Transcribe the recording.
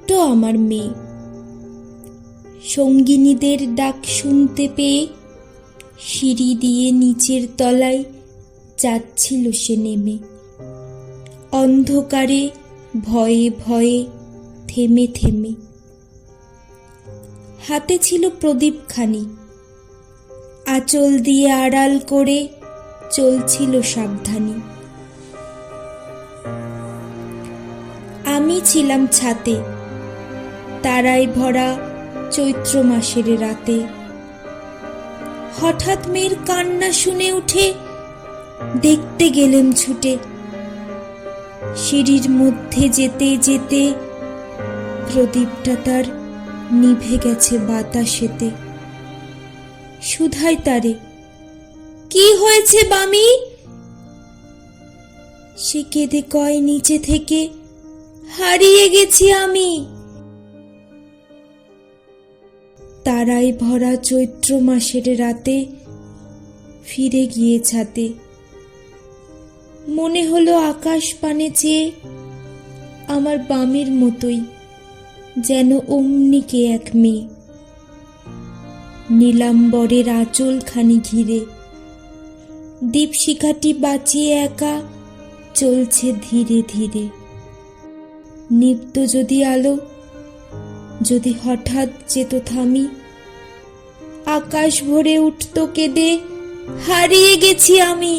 ছোট্ট আমার মেয়ে। সঙ্গিনীদের ডাক শুনতে পেয়ে সিঁড়ি দিয়ে নিচের তলায় যাচ্ছিল সে নেমে, অন্ধকারে ভয়ে ভয়ে থেমে থেমে। হাতে ছিল প্রদীপখানি, আঁচল দিয়ে আড়াল করে চলছিল সাবধানী। আমি ছিলাম ছাতে, তারায় ভরা চৈত্র মাসের রাতে। হঠাৎ মেয়ের কান্না শুনে উঠে দেখতে গেলেম ছুটে। সিঁড়ির মধ্যে যেতে যেতে প্রদীপটা তার নিভে গেছে বাতাসেতে। শুধাই তারে, কি হয়েছে বামি? সে কেঁদে কয় নিচে থেকে, হারিয়ে গেছি আমি। তারায় ভরা চৈত্র মাসের রাতে ফিরে গিয়ে ছাতে। মনে হলো আকাশ পানে চেয়ে আমার বামির মতোই যেন অমনি কে এক মেয়ে। নীলাম্বরের আঁচলখানি ঘিরে দীপশিখাটি বাঁচিয়ে একা চলছে ধীরে ধীরে। নিভত যদি আলো, যদি হঠাৎ যেত থামি, আকাশ ভরে উঠত কেঁদে, হারিয়ে গেছি আমি।